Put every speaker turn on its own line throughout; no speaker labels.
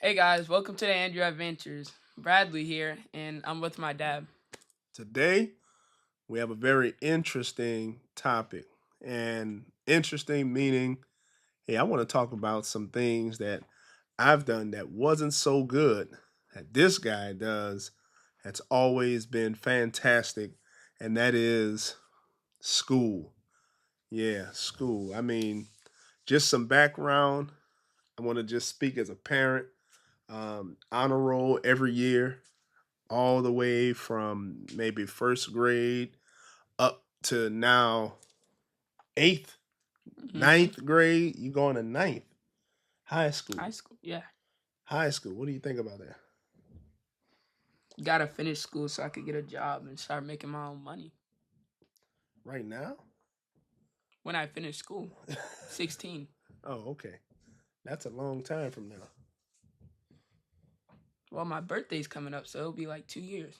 Hey guys, welcome to the Andrew Adventures. Bradley here, and I'm with my dad.
Today, we have a very interesting topic. And interesting meaning, hey, I want to talk about some things that I've done that wasn't so good that this guy does that's always been fantastic, and that is school. Yeah, school. I mean, just some background. I want to just speak as a parent. Honor roll every year, all the way from maybe first grade up to now eighth,
hmm
ninth grade. You going to ninth high
High
school.
school, yeah.
High school. What do you think about that?
Gotta finish school so I could get a job and start making my own money.
Right now?
When I finish school, 16.
Oh, okay. That's a long time from now.
Well, my birthday's coming up, so it'll be like 2 years.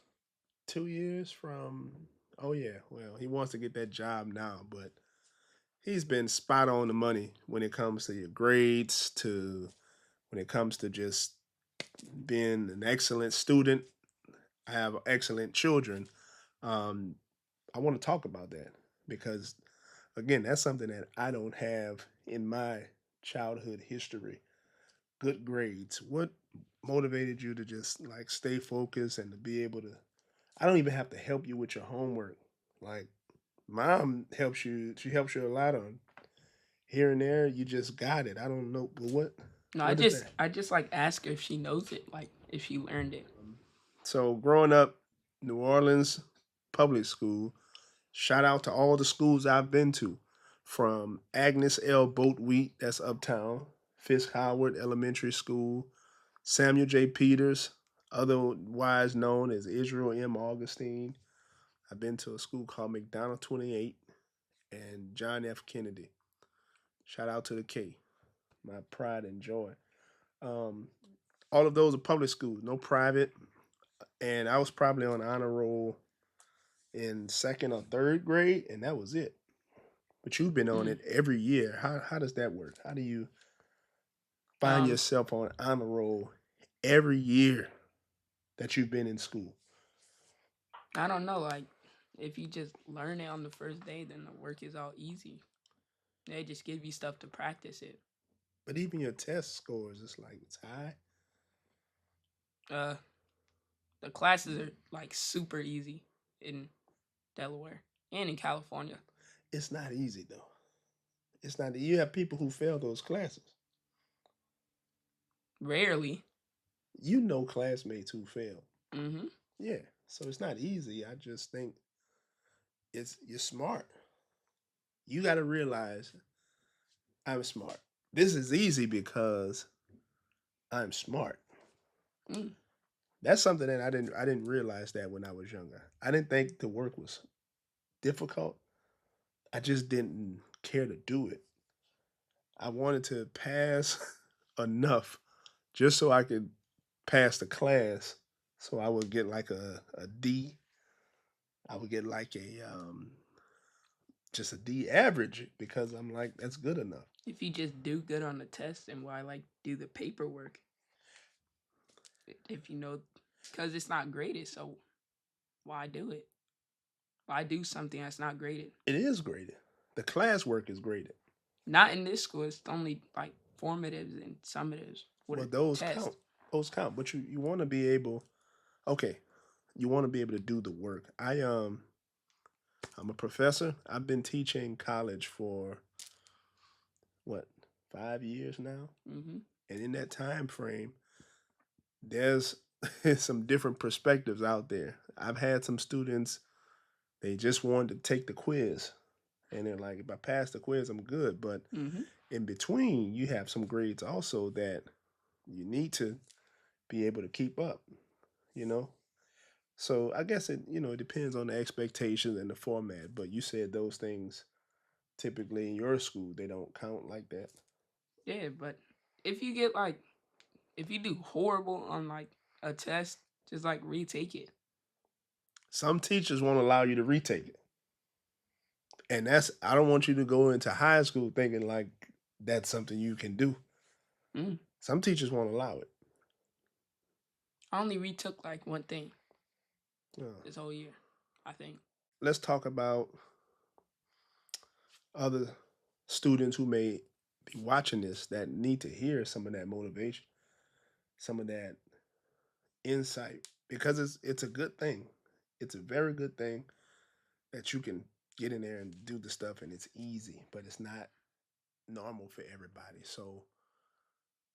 2 years from. Oh yeah. Well, he wants to get that job now, but he's been spot on the money when it comes to your grades, to when it comes to just being an excellent student. I have excellent children. Um, I want to talk about that because again, that's something that I don't have in my childhood history. Good grades. What motivated you to just like stay focused and to be able to? I don't even have to help you with your homework. Like mom helps you. She helps you a lot on here and there. You just got it. I don't know, but what?
No, I
What is
just
that?
I just like ask her if she knows it, like if she learned it.
So growing up, New Orleans public school. Shout out to all the schools I've been to, from Agnes L. Boatwheat, that's uptown, Fisk Howard Elementary School, Samuel J. Peters, otherwise known as Israel M. Augustine. I've been to a school called McDonald 28 and John F. Kennedy. Shout out to the K, my pride and joy. Um, all of those are public schools, no private. And I was probably on honor roll in second or third grade, and that was it. But you've been on
Mm.
it every year. How does that work? How do you find
Um,
yourself on honor roll every year that you've been in school?
I don't know, like if you just learn it on the first day, then the work is all easy. They just give you stuff to practice it.
But even your test scores, it's like it's high.
Uh, the classes are like super easy in Delaware and in California.
It's not easy though. It's not. You have people who fail those classes.
Rarely.
You know classmates who fail.
hmm
Yeah. So it's not easy. I just think it's you're smart. You got to realize I'm smart. This is easy because I'm smart.
Mm.
That's something that I didn't realize that when I was younger. I didn't think the work was difficult. I just didn't care to do it. I wanted to pass enough just so I could pass the class. So I would get like a D. I would get like a just a D average because I'm like that's good enough.
If you just do good on the test, then why like do the paperwork? If you know, because it's not graded, so why do it? Why do something that's not graded?
It is graded. The class work is graded.
Not in this school. It's only like formatives and summatives with
Well,
a
those count.
test.
Those count. But you want to be able. Okay, you want to be able to do the work. I'm a professor. I've been teaching college for what 5 years now,
hmm
and in that time frame, there's some different perspectives out there. I've had some students they just wanted to take the quiz, and they're like, if I pass the quiz, I'm good. But
hmm
in between, you have some grades also that you need to be able to keep up. You know, so I guess it depends on the expectations and the format. But you said those things typically in your school they don't count like that.
Yeah, but if you get like, if you do horrible on like a test, just like retake it.
Some teachers won't allow you to retake it. And that's I don't want you to go into high school thinking like that's something you can do.
Mm.
Some teachers won't allow it.
I only retook like one thing
Uh,
this whole year, I think.
let's talk about other students who may be watching this that need to hear some of that motivation, some of that insight, because it's a good thing. It's a very good thing that you can get in there and do the stuff, and it's easy, but it's not normal for everybody. So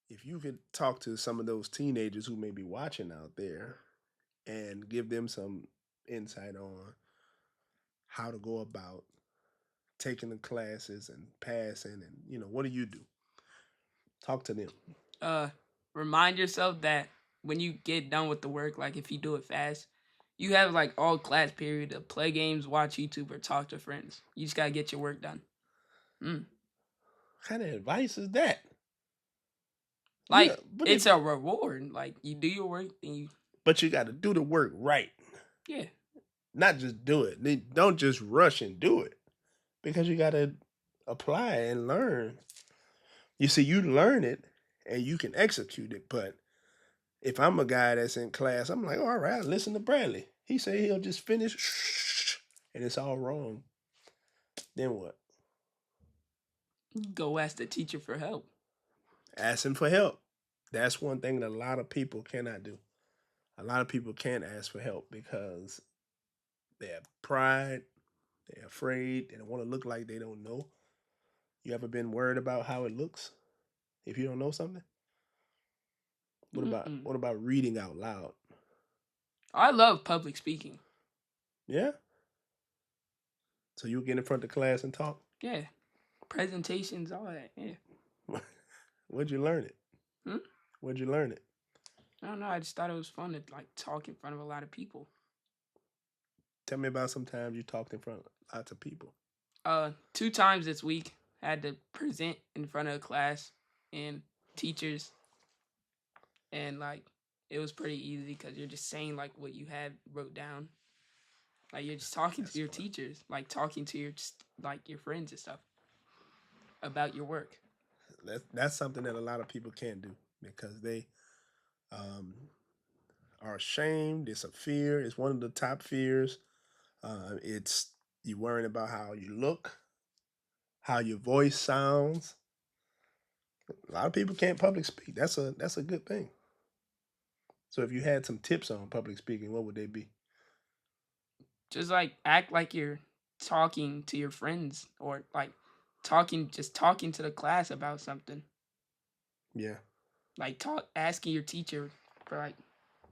if you could talk to some of those teenagers who may be watching out there and give them some insight on how to go about taking the classes and passing, and what do you do? Talk to them.
Uh, Remind yourself that when you get done with the work, like if you do it fast, you have like all class period to play games, watch YouTube, or talk to friends. You just gotta get your work done. Mm.
What kind of advice is that? Yeah,
Like it's a reward. Like you do your work and you.
But you got to do the work right.
Yeah.
Not just do it. Don't just rush and do it, because you got to apply and learn. You see, you learn it and you can execute it. But if I'm a guy that's in class, I'm like, all right, listen to Bradley. He said he'll just finish, and it's all wrong. Then what?
Go ask the teacher for help.
Asking for help. That's one thing that a lot of people cannot do. A lot of people can't ask for help because they have pride, they're afraid, they don't want to look like they don't know. You ever been worried about how it looks if you don't know something? What about reading out loud?
I love public speaking.
Yeah? So you get in front of the class and talk?
Yeah. Presentations, all that. Yeah.
Where'd you learn it? Where'd you learn it?
I don't know. I just thought it was fun to like talk in front of a lot of people.
Tell me about some times you talked in front of lots of people.
2 times this week, I had to present in front of a class and teachers, and like it was pretty easy because you're just saying like what you had wrote down. Like you're just talking to your teachers, like talking to your like your friends and stuff about your work.
That's something that a lot of people can't do because they are ashamed. It's a fear. It's one of the top fears. It's you worrying about how you look, how your voice sounds. A lot of people can't public speak. That's a good thing. So if you had some tips on public speaking, what would they be?
Just like act like you're talking to your friends, or like talking to the class about something.
Yeah.
Like asking your teacher for like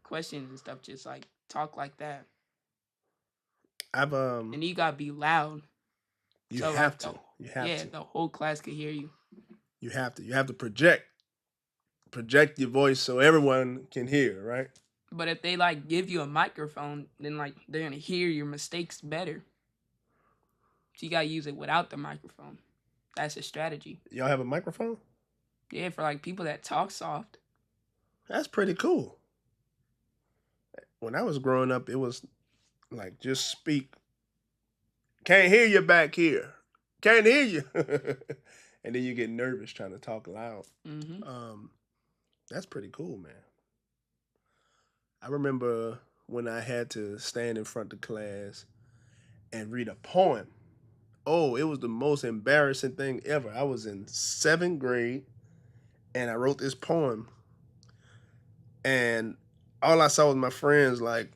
questions and stuff. Just like talk like that. And you gotta be loud.
You have to. You have to.
Yeah, the whole class could hear you.
You have to. You have to project your voice so everyone can hear, right?
But if they like give you a microphone, then like they're gonna hear your mistakes better. So you gotta use it without the microphone. That's a strategy.
Y'all have a microphone?
Yeah, for like people that talk soft.
That's pretty cool. When I was growing up, it was like just speak. Can't hear you back here. Can't hear you. And then you get nervous trying to talk loud.
Mm-hmm.
That's pretty cool, man. I remember when I had to stand in front of class and read a poem. Oh, it was the most embarrassing thing ever. I was in 7th grade and I wrote this poem. And all I saw was my friends like,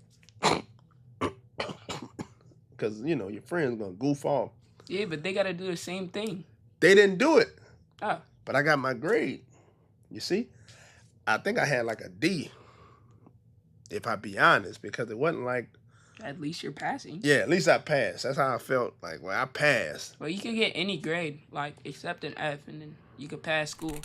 because, your friend's going to goof off.
Yeah, but they got to do the same thing.
They didn't do it.
Oh.
But I got my grade. You see? I think I had like a D, if I be honest, because it wasn't like.
At least you're passing.
Yeah, at least I passed. That's how I felt. Like, well, I passed.
Well, you could get any grade, like, except an F, and then you could pass school.